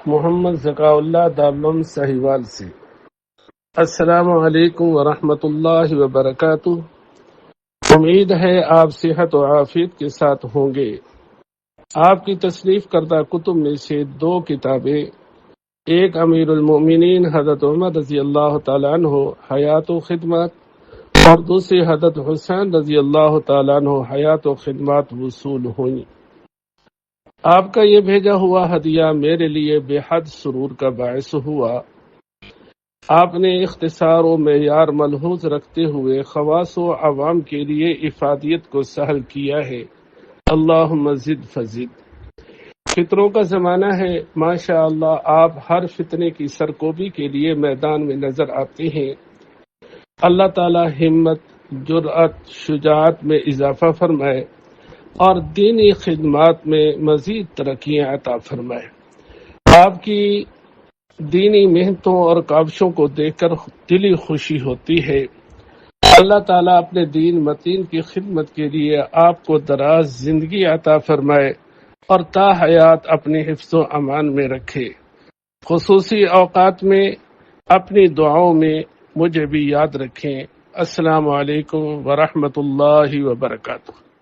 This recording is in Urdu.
محمد ذکا اللہ دامم سہیوال سے۔ السلام علیکم ورحمۃ اللہ وبرکاتہ۔ امید ہے آپ صحت و عافیت کے ساتھ ہوں گے۔ آپ کی تصنیف کردہ کتب میں سے دو کتابیں، ایک امیر المومنین حضرت عمر رضی اللہ تعالیٰ عنہ حیات و خدمات اور دوسری حضرت حسین رضی اللہ تعالیٰ عنہ حیات و خدمات وصول ہوئیں۔ آپ کا یہ بھیجا ہوا ہدیہ میرے لیے بے حد سرور کا باعث ہوا۔ آپ نے اختصار و معیار ملحوظ رکھتے ہوئے خواص و عوام کے لیے افادیت کو سہل کیا ہے۔ اللہم زد فزد۔ فطروں کا زمانہ ہے، ماشاء اللہ آپ ہر فتنے کی سرکوبی کے لیے میدان میں نظر آتے ہیں۔ اللہ تعالی ہمت، جرأت، شجاعت میں اضافہ فرمائے اور دینی خدمات میں مزید ترقیاں عطا فرمائے۔ آپ کی دینی محنتوں اور کاوشوں کو دیکھ کر دلی خوشی ہوتی ہے۔ اللہ تعالیٰ اپنے دین متین کی خدمت کے لیے آپ کو دراز زندگی عطا فرمائے اور تا حیات اپنے حفظ و امان میں رکھے۔ خصوصی اوقات میں اپنی دعاؤں میں مجھے بھی یاد رکھیں۔ السلام علیکم ورحمۃ اللہ وبرکاتہ۔